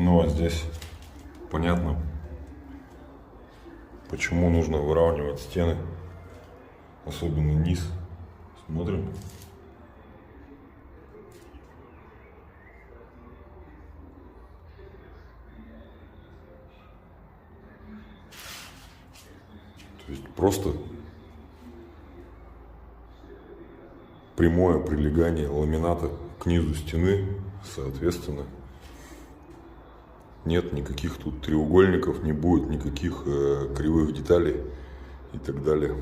Ну а здесь понятно, почему нужно выравнивать стены, особенно низ. Смотрим. То есть просто прямое прилегание ламината к низу стены, соответственно, нет никаких тут треугольников, не будет никаких кривых деталей и так далее.